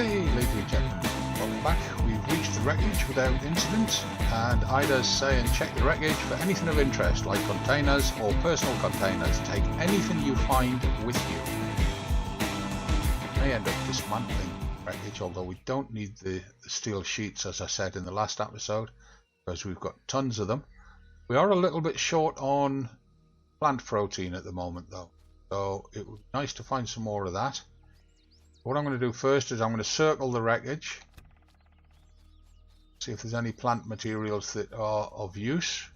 Okay, ladies and gentlemen, welcome back. We've reached the wreckage without incident, and Ida's saying check the wreckage for anything of interest, like containers or personal containers. Take anything you find with you. May end up dismantling the wreckage, although we don't need the steel sheets, as I said in the last episode, because we've got tons of them. We are a little bit short on plant protein at the moment, though, so it would be nice to find some more of that. What I'm going to do first is I'm going to circle the wreckage, see if there's any plant materials that are of use.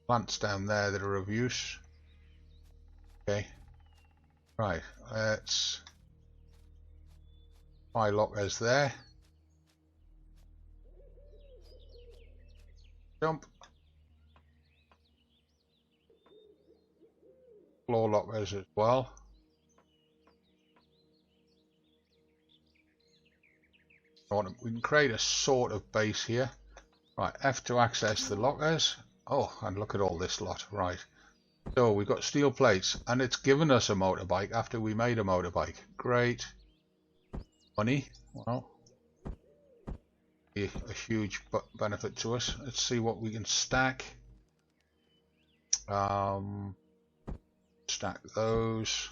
Plants down there that are of use. Okay, right, let's try lockers there. Jump. Floor lockers as well. We can create a sort of base here. Right, F to access the lockers. Oh, and look at all this lot. Right, so we've got steel plates, and it's given us a motorbike after we made a motorbike. Great. Money. Well, a huge benefit to us. Let's see what we can stack. Stack those.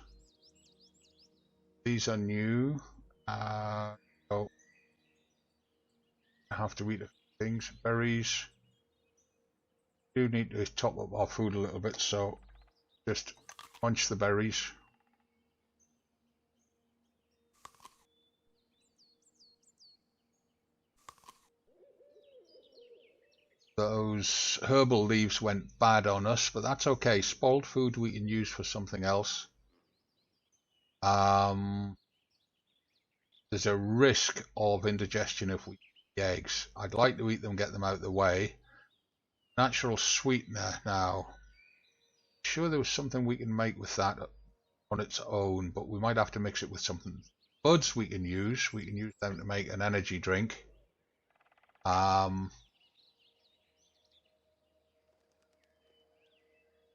These are new. So I have to eat a few things. Berries. Do need to top up our food a little bit, so just munch the berries. Those herbal leaves went bad on us, but that's okay. Spoiled food we can use for something else. There's a risk of indigestion if we eat the eggs. I'd like to eat them, get them out of the way. Natural sweetener now. I'm sure there was something we can make with that on its own, but we might have to mix it with something. Buds we can use. We can use them to make an energy drink.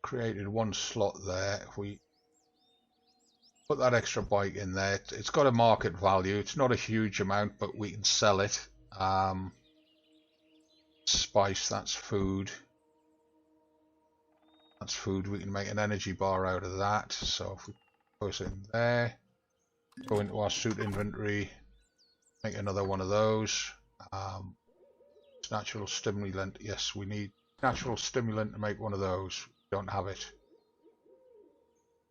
Created one slot there. If we put that extra bike in there, it's got a market value. It's not a huge amount, but we can sell it. Spice, that's food. That's food. We can make an energy bar out of that. So if we put it in there, go into our suit inventory, make another one of those. Natural stimulant. Yes, we need natural stimulant to make one of those. Don't have it.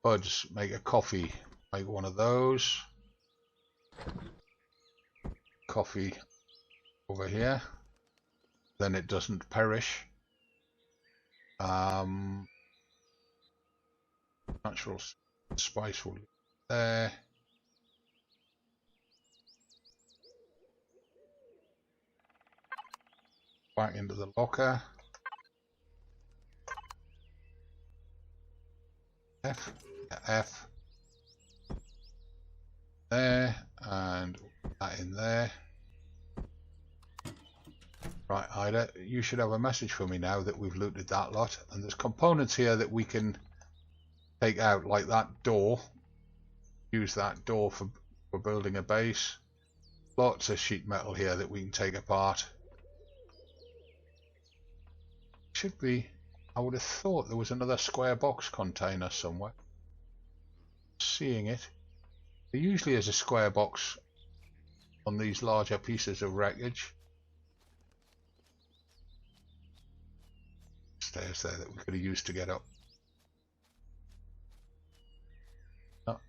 Buds, make a coffee, make one of those. Coffee over here, then it doesn't perish. Natural spice will be there. Back into the locker. F there, and that in there. Right, Ida, you should have a message for me now that we've looted that lot, and there's components here that we can take out, like that door. Use that door for building a base. Lots of sheet metal here that we can take apart. Should be, I would have thought there was another square box container somewhere. Seeing it. There usually is a square box on these larger pieces of wreckage. Stairs there that we could have used to get up. Not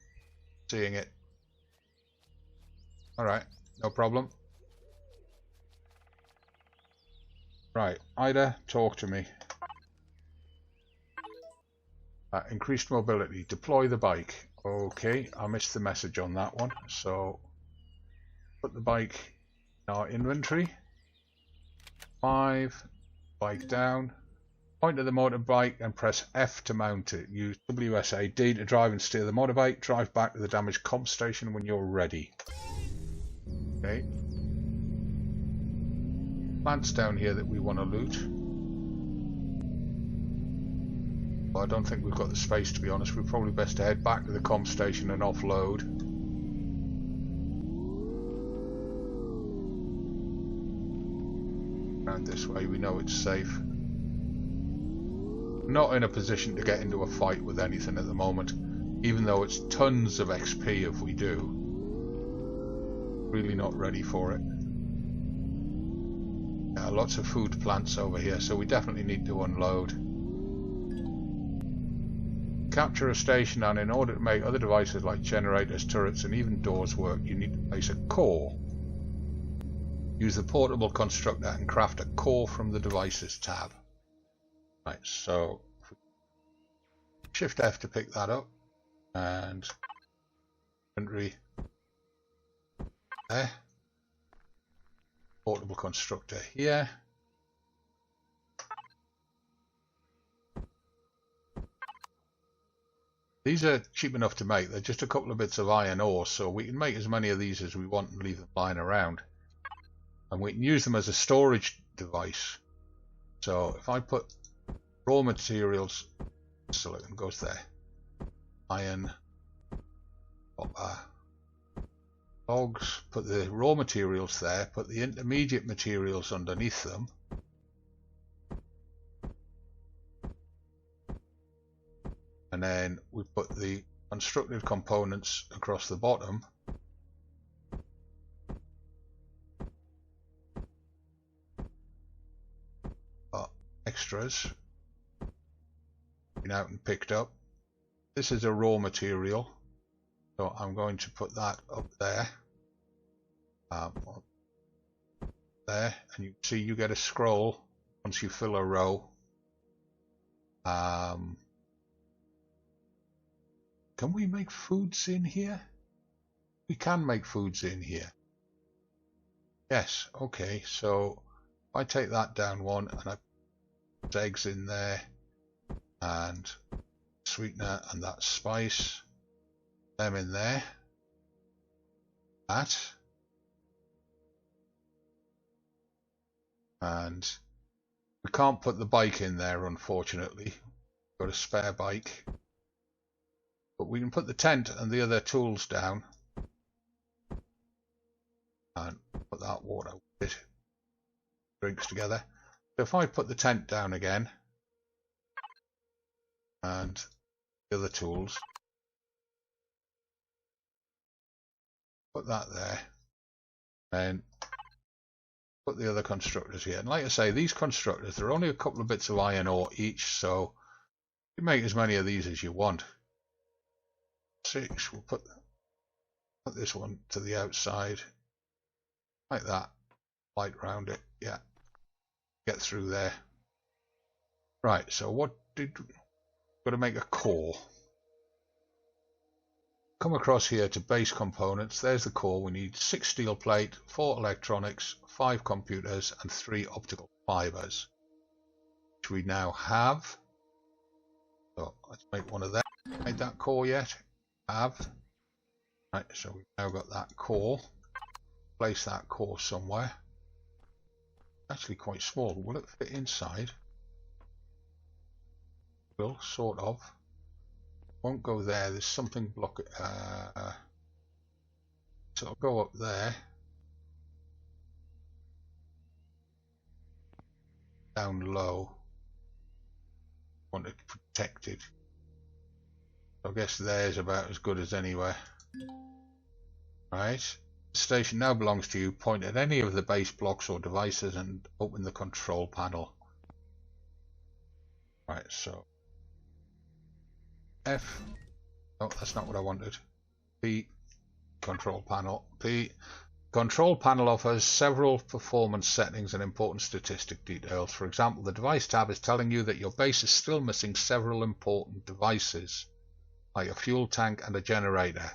seeing it. Alright, no problem. Right, Ida, talk to me. Increased mobility. Deploy the bike. Okay, I missed the message on that one. So, put the bike in our inventory. 5. Bike down. Point to the motorbike and press F to mount it. Use WSAD to drive and steer the motorbike. Drive back to the damaged comp station when you're ready. Okay. Plants down here that we want to loot. I don't think we've got the space, to be honest. We're probably best to head back to the comm station and offload. Around this way, we know it's safe. Not in a position to get into a fight with anything at the moment, even though it's tons of XP if we do. Really not ready for it. Yeah, lots of food plants over here, so we definitely need to unload. Capture a station, and in order to make other devices like generators, turrets and even doors work, you need to place a core. Use the portable constructor and craft a core from the devices tab. Right, so Shift F to pick that up, and inventory there. Portable constructor here. These are cheap enough to make. They're just a couple of bits of iron ore, so we can make as many of these as we want and leave them lying around. And we can use them as a storage device. So if I put raw materials, silicon goes there, iron, copper, logs, put the raw materials there, put the intermediate materials underneath them. And then we put the constructed components across the bottom. Extras been out and picked up. This is a raw material, so I'm going to put that up there. There, and you see you get a scroll once you fill a row. Can we make foods in here? We can make foods in here. Yes, okay, so if I take that down one and I put eggs in there and sweetener and that spice, them in there, that, and we can't put the bike in there unfortunately. We've got a spare bike. But we can put the tent and the other tools down and put that water with it. Drinks together. So if I put the tent down again and the other tools, put that there, and put the other constructors here. And like I say, these constructors, they're only a couple of bits of iron ore each, so you make as many of these as you want. 6, we'll put this one to the outside like that, light round it, yeah, get through there. Right, so what did got to make a core. Come across here to base components. There's the core. We need 6 steel plate, 4 electronics, 5 computers and 3 optical fibers, which we now have. So let's make one of them. Made that core yet? Have. Right, so we've now got that core. Place that core somewhere. Actually quite small. Will it fit inside? Will, sort of. Won't go there. There's something block it. So it'll go up there. Down low. Want it protected. I guess there's about as good as anywhere. Right. The station now belongs to you. Point at any of the base blocks or devices and open the control panel. Right, so F. Oh, that's not what I wanted. P. Control panel. P. Control panel offers several performance settings and important statistic details. For example, the device tab is telling you that your base is still missing several important devices, like a fuel tank and a generator.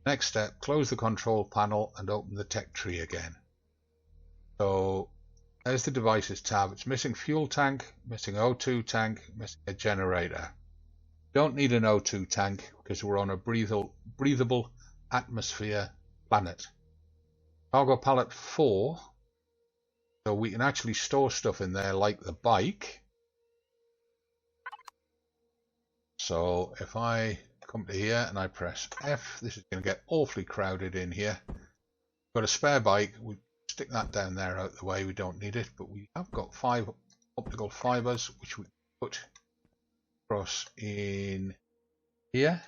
Next step, close the control panel and open the tech tree again. So there's the devices tab. It's missing fuel tank, missing O2 tank, missing a generator. Don't need an O2 tank because we're on a breathable atmosphere planet. Cargo pallet 4, so we can actually store stuff in there like the bike. So if I come to here and I press F, this is going to get awfully crowded in here. Got a spare bike, we stick that down there out the way, we don't need it, but we have got 5 optical fibers which we put across in here.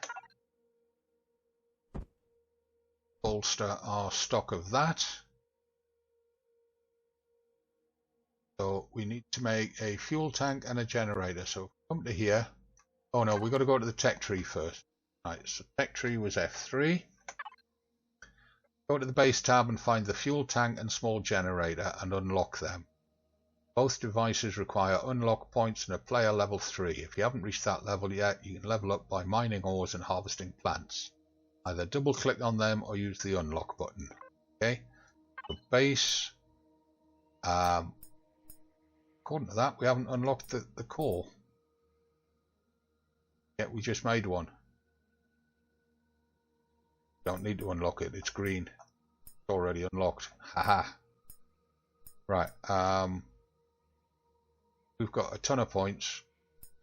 Bolster our stock of that. So we need to make a fuel tank and a generator. So come to here. Oh no, we've got to go to the tech tree first. Right, so tech tree was F3. Go to the base tab and find the fuel tank and small generator and unlock them. Both devices require unlock points and a player level 3. If you haven't reached that level yet, you can level up by mining ores and harvesting plants. Either double click on them or use the unlock button. Okay, the base. According to that, we haven't unlocked the core. Yet we just made one. Don't need to unlock it, it's green. It's already unlocked. Haha. Right, we've got a ton of points.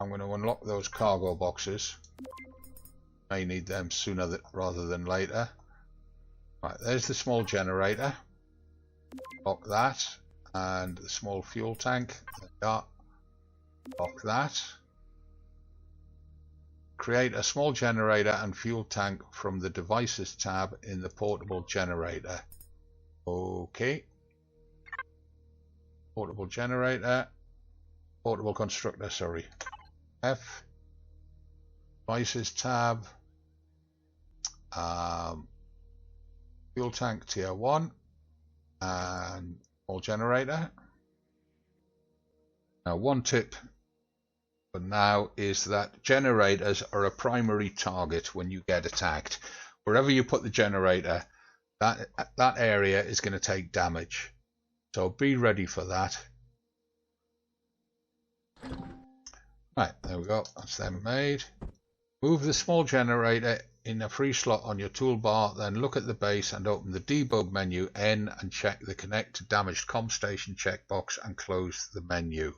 I'm going to unlock those cargo boxes. May need them sooner rather than later. Right, there's the small generator. Lock that. And the small fuel tank. There we are. Lock that. Create a small generator and fuel tank from the devices tab in the portable generator. Okay. Portable generator. Portable constructor, sorry. F. Devices tab. Fuel tank tier 1. And small generator. Now one tip for now is that generators are a primary target when you get attacked. Wherever you put the generator, that area is going to take damage. So be ready for that. Right, there we go. That's them made. Move the small generator in a free slot on your toolbar, then look at the base and open the debug menu N and check the connect to damaged comm station checkbox and close the menu.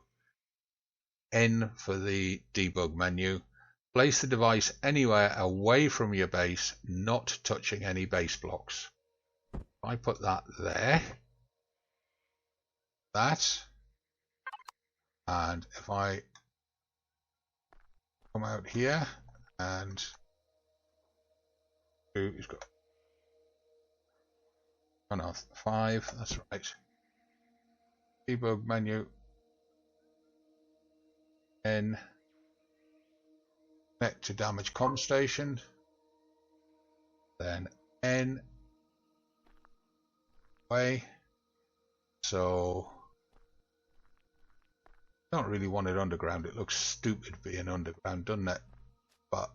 N for the debug menu. Place the device anywhere away from your base, not touching any base blocks. If I put that there, that, and if I come out here and he's got 5, that's right. Debug menu N, connect to damage comm station, then N way. So don't really want it underground. It looks stupid being underground, doesn't it? But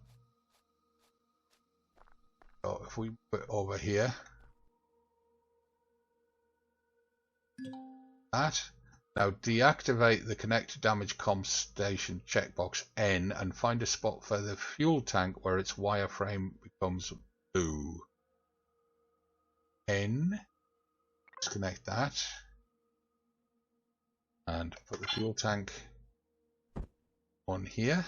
so if we put it over here, that. Now deactivate the connect to damage comm station checkbox N and find a spot for the fuel tank where its wireframe becomes blue. N. Disconnect that. And put the fuel tank on here.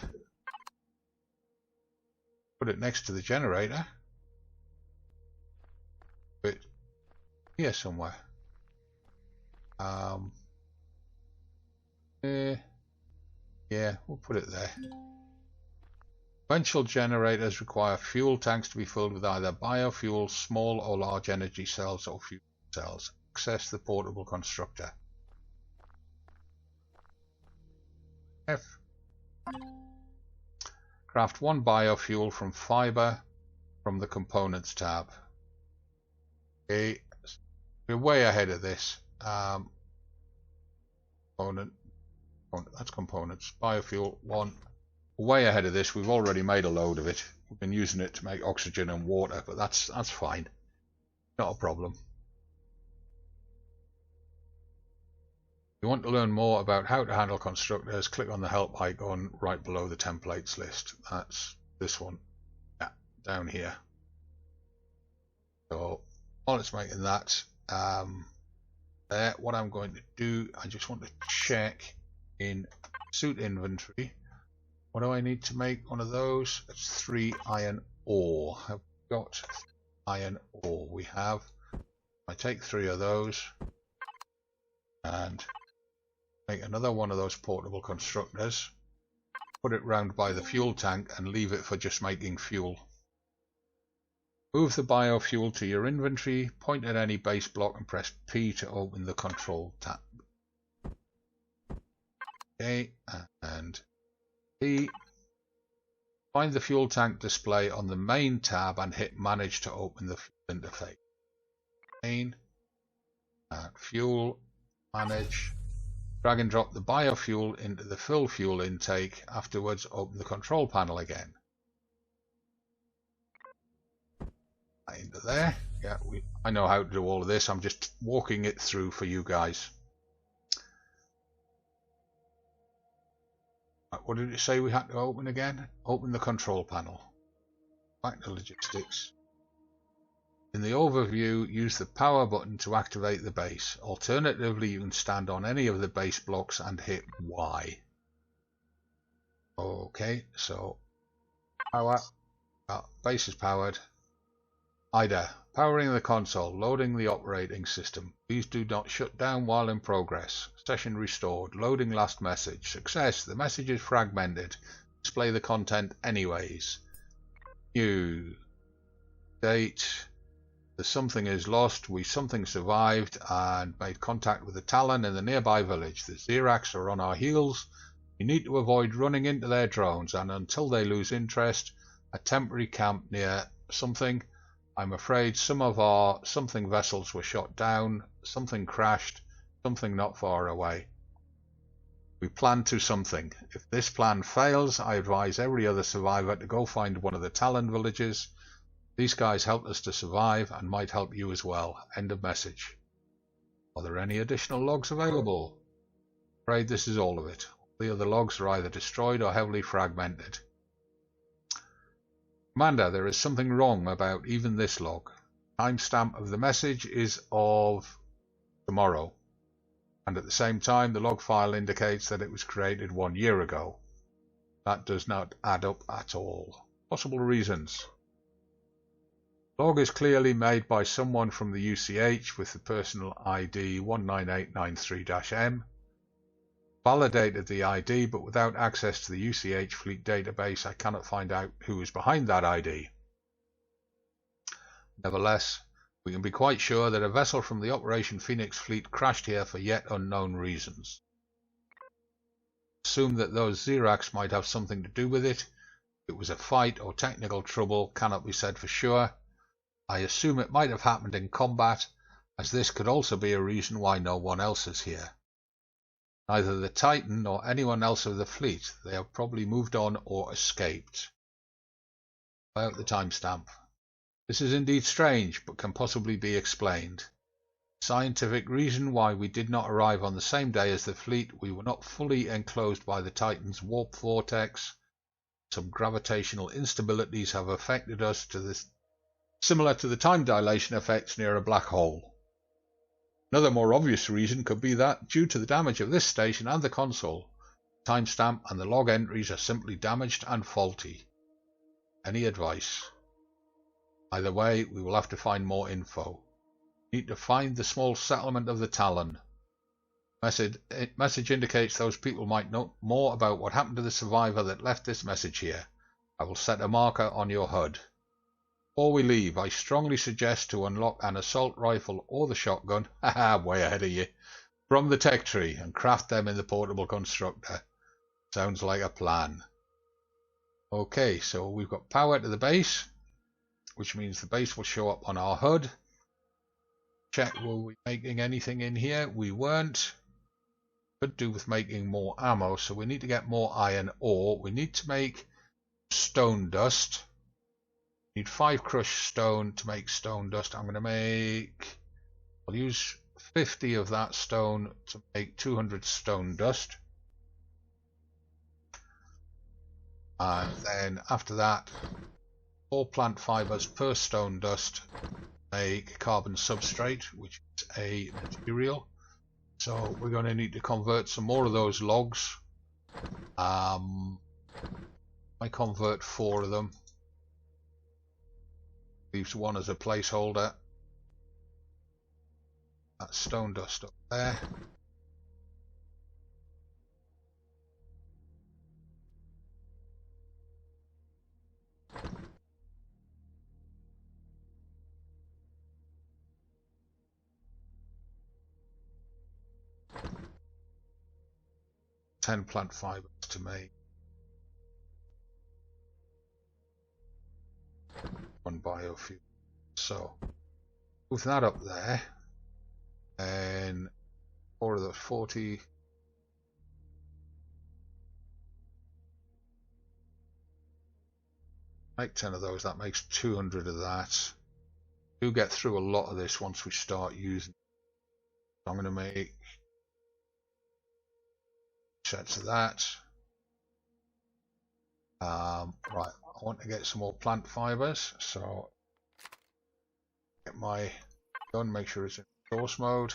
Put it next to the generator. Put it here somewhere. Yeah, we'll put it there. Conventional generators require fuel tanks to be filled with either biofuel, small or large energy cells, or fuel cells. Access the portable constructor. F. Craft 1 biofuel from fiber from the components tab. Okay, we're way ahead of this. That's components. Biofuel 1. Way ahead of this. We've already made a load of it. We've been using it to make oxygen and water, but that's fine. Not a problem. If you want to learn more about how to handle constructors, click on the help icon right below the templates list. That's this one. Yeah, down here. So while it's making that, there, what I'm going to do, I just want to check in suit inventory What do I need to make one of those? It's 3 iron ore. I've got iron ore. We have. I take 3 of those and make another one of those portable constructors. Put it round by the fuel tank and leave it for just making fuel. Move the biofuel to your inventory, point at any base block and press P to open the control tab. Okay, and P. Find the fuel tank display on the main tab and hit manage to open the fuel interface. Main, fuel, manage. Drag and drop the biofuel into the fill fuel intake. Afterwards, open the control panel again. Into there. Yeah, I know how to do all of this. I'm just walking it through for you guys. What did it say we had to open again? Open the control panel. Back to logistics. In the overview, use the power button to activate the base. Alternatively, you can stand on any of the base blocks and hit Y. Okay, so power. Base is powered. IDA. Powering the console. Loading the operating system. Please do not shut down while in progress. Session restored. Loading last message. Success. The message is fragmented. Display the content anyways. New. Date. The something is lost. We something survived and made contact with the Talon in the nearby village. The Xerax are on our heels. We need to avoid running into their drones, and until they lose interest, a temporary camp near something. I'm afraid some of our something vessels were shot down, something crashed, something not far away. We plan to something. If this plan fails, I advise every other survivor to go find one of the Talon villages. These guys helped us to survive and might help you as well. End of message. Are there any additional logs available? I'm afraid this is all of it. The other logs are either destroyed or heavily fragmented. Commander, there is something wrong about even this log. Timestamp of the message is of tomorrow, and at the same time the log file indicates that it was created 1 year ago. That does not add up at all. Possible reasons. Log is clearly made by someone from the UCH with the personal ID 19893-M. Validated the ID, but without access to the UCH fleet database, I cannot find out who is behind that ID. Nevertheless, we can be quite sure that a vessel from the Operation Phoenix fleet crashed here for yet unknown reasons. Assume that those Xerax might have something to do with it. If it was a fight or technical trouble, cannot be said for sure. I assume it might have happened in combat, as this could also be a reason why no one else is here. Neither the Titan nor anyone else of the fleet. They have probably moved on or escaped. About the timestamp. This is indeed strange, but can possibly be explained. Scientific reason why we did not arrive on the same day as the fleet. We were not fully enclosed by the Titan's warp vortex. Some gravitational instabilities have affected us to this, similar to the time dilation effects near a black hole. Another more obvious reason could be that, due to the damage of this station and the console, the timestamp and the log entries are simply damaged and faulty. Any advice? Either way, we will have to find more info. We need to find the small settlement of the Talon. Message indicates those people might know more about what happened to the survivor that left this message here. I will set a marker on your HUD. Before we leave, I strongly suggest to unlock an assault rifle or the shotgun, haha, way ahead of you, from the tech tree and craft them in the portable constructor. Sounds like a plan. Okay, so we've got power to the base, which means the base will show up on our HUD. Check, were we making anything in here? We weren't. Could do with making more ammo, so we need to get more iron ore. We need to make stone dust. Need 5 crushed stone to make stone dust. I'm going to make, I'll use 50 of that stone to make 200 stone dust. And then after that, 4 plant fibers per stone dust make carbon substrate, which is a material. So we're going to need to convert some more of those logs. I convert 4 of them. Leaves 1 as a placeholder. That's stone dust up there. Plant fibers to make 1 biofuel. So move that up there, and 4 of those 40. Make 10 of those. That makes 200 of that. Do get through a lot of this once we start using. I'm going to make sets of that. Right, I want to get some more plant fibers, so get my gun, make sure it's in source mode.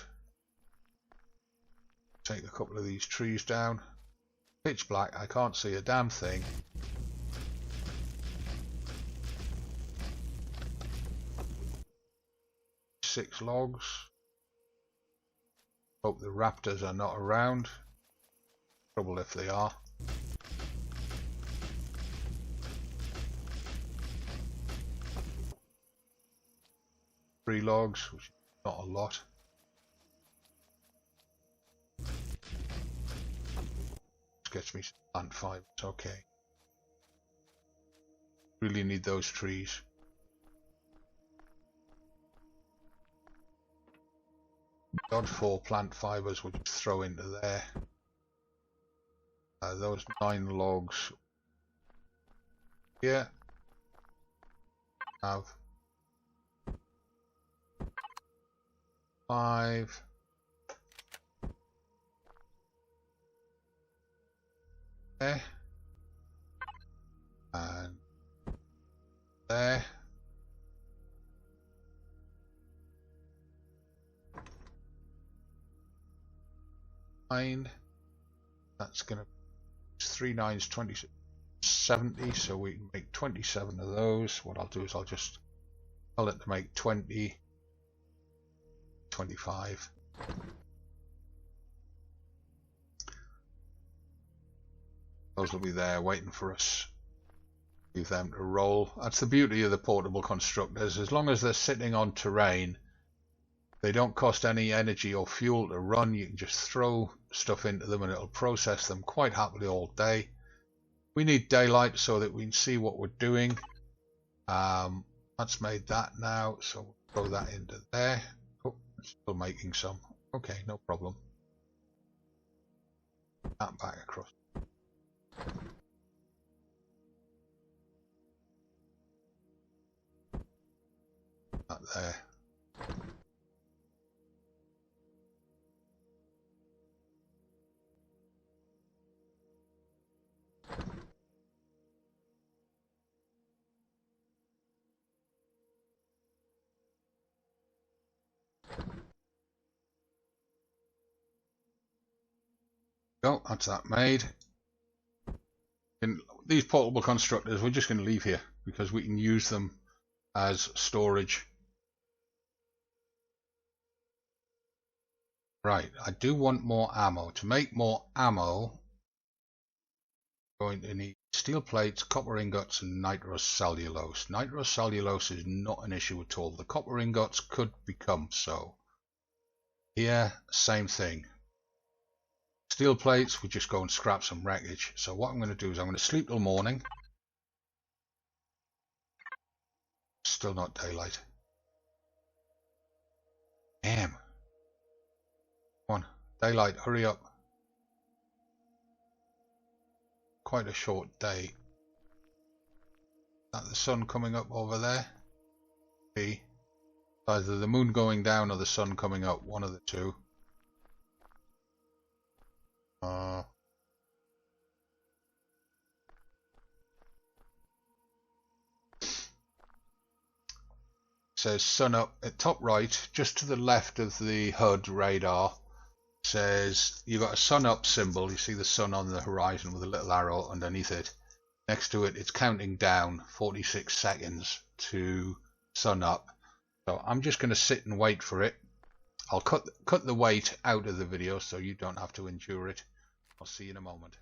Take a couple of these trees down. Pitch black, I can't see a damn thing. Six logs. Hope the raptors are not around. Trouble if they are. Three logs, which is not a lot. This gets me some plant fibers, okay. Really need those trees. Got 4 plant fibers, we'll just throw into there. Those 9 logs here have 5 there and there. That's gonna 3 9s 20 70, so we can make 27 of those. What I'll do is I'll just tell it to make 20 25. Those will be there waiting for us. Leave them to roll. That's the beauty of the portable constructors. As long as they're sitting on terrain, they don't cost any energy or fuel to run. You can just throw stuff into them and it'll process them quite happily all day. We need daylight so that we can see what we're doing. That's made that now, so we'll throw that into there. Oh, still making some. Okay, no problem. That back across. That there. Go, that's that made. And these portable constructors we're just going to leave here because we can use them as storage. Right, I do want more ammo. To make more ammo, I'm going to need steel plates, copper ingots, and nitrocellulose. Nitrocellulose is not an issue at all. The copper ingots could become so. Here, same thing. Steel plates, we just go and scrap some wreckage. So what I'm going to do is I'm going to sleep till morning. Still not daylight. Damn. Come on, daylight, hurry up. Quite a short day. Is that the sun coming up over there? See? Either the moon going down or the sun coming up, one of the two. Says sun up at top right, just to the left of the HUD radar. Says you got a sun up symbol. You see the sun on the horizon with a little arrow underneath it. next to it, it's counting down 46 seconds to sun up. So I'm just going to sit and wait for it. I'll cut the wait out of the video so you don't have to endure it. I'll see you in a moment.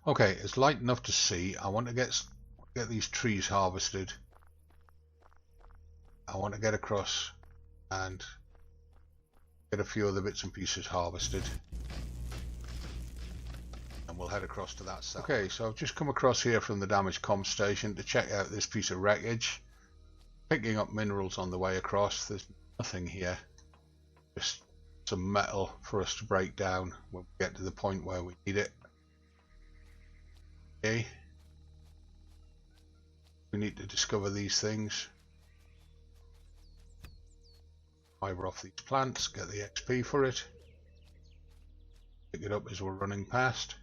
Okay, it's light enough to see. I want to get these trees harvested. I want to get across and get a few other bits and pieces harvested. And we'll head across to that side. Okay, so I've just come across here from the damaged comm station to check out this piece of wreckage. Picking up minerals on the way across. There's nothing here. Just some metal for us to break down when we get to the point where we need it. Okay. We need to discover these things. Fiber off these plants, get the XP for it. Pick it up as we're running past.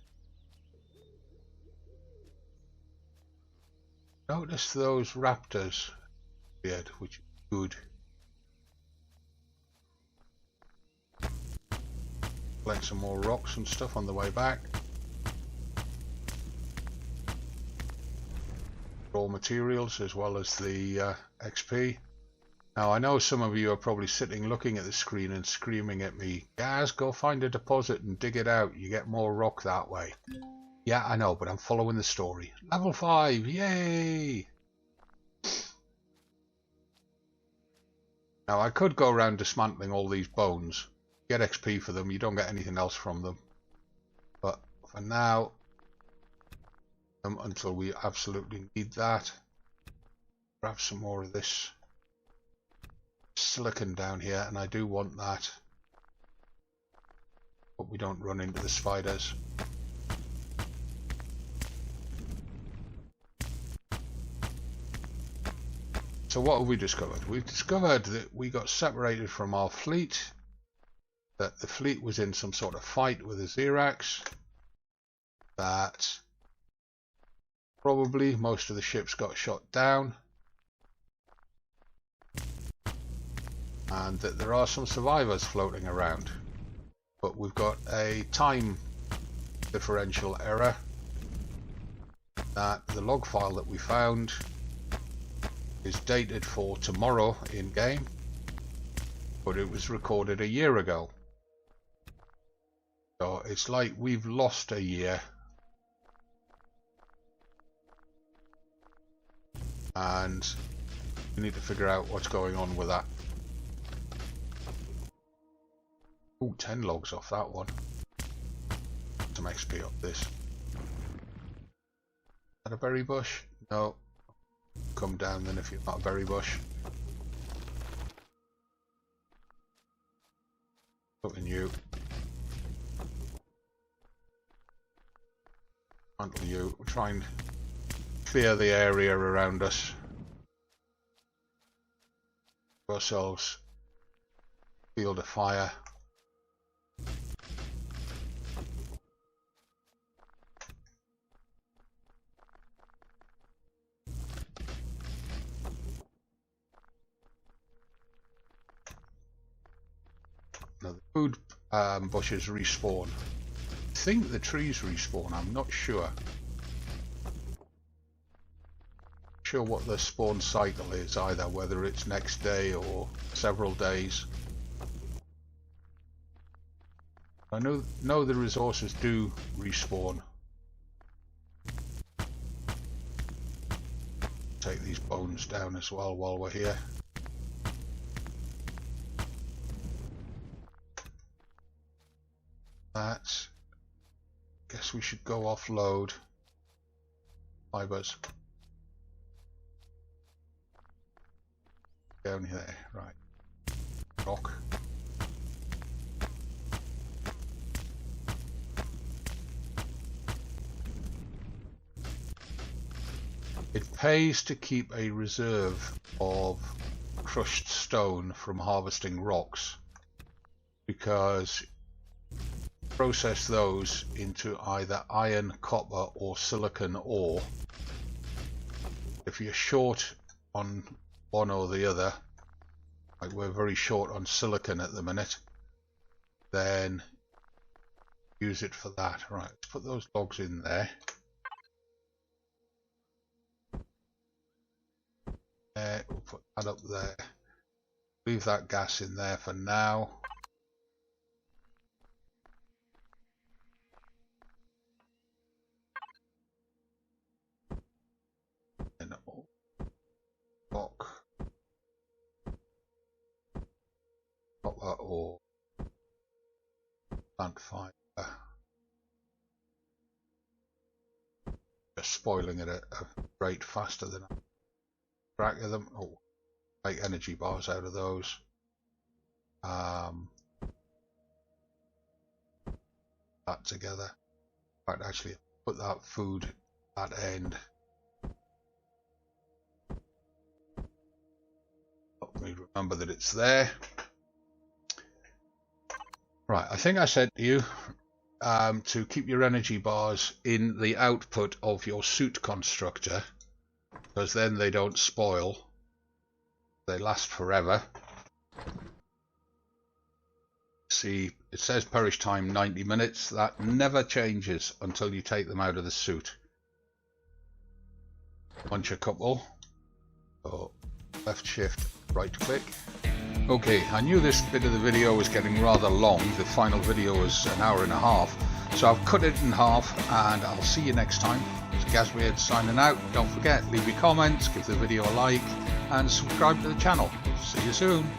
Notice those raptors, which is good. Collect some more rocks and stuff on the way back. Raw materials as well as the XP. Now I know some of you are probably sitting looking at the screen and screaming at me, "Gaz, go find a deposit and dig it out. You get more rock that way." Yeah, I know, but I'm following the story. Level 5, yay! Now I could go around dismantling all these bones. Get XP for them, you don't get anything else from them. But for now, until we absolutely need that, grab some more of this silicon down here, and I do want that. But we don't run into the spiders. So what have we discovered? We've discovered that we got separated from our fleet, that the fleet was in some sort of fight with the Xerax, that probably most of the ships got shot down, and that there are some survivors floating around. But we've got a time differential error, that the log file that we found is dated for tomorrow in game, but it was recorded a year ago. So it's like we've lost a year, and we need to figure out what's going on with that. Ooh, 10 logs off that one. Some XP up this. Is that a berry bush? No. Come down then if you're not a berry bush. Something new. Until you try and clear the area around us. Give ourselves field of fire. Now the food bushes respawn. I think the trees respawn, I'm not sure. Sure what the spawn cycle is either, whether it's next day or several days. I know the resources do respawn. Take these bones down as well while we're here. That. Guess we should go offload fibers. Down here, right. Rock. It pays to keep a reserve of crushed stone from harvesting rocks, because process those into either iron, copper or silicon ore. If you're short on one or the other, like we're very short on silicon at the minute, then use it for that. Right, let's put those logs in there. there. We'll put that up there. Leave that gas in there for now. And block. Pop that all. Plant fiber. Just spoiling it at a rate faster than I crack of them. Oh, make energy bars out of those. That together. In fact, actually, put that food at end. Let me remember that it's there. Right, I think I said to you to keep your energy bars in the output of your suit constructor, because then they don't spoil. They last forever. See, it says perish time 90 minutes. That never changes until you take them out of the suit. Punch a couple. So left shift, right click. Okay, I knew this bit of the video was getting rather long. The final video was an hour and a half. So I've cut it in half, and I'll see you next time. It's Gazbeard signing out. Don't forget, leave your comments, give the video a like, and subscribe to the channel. See you soon.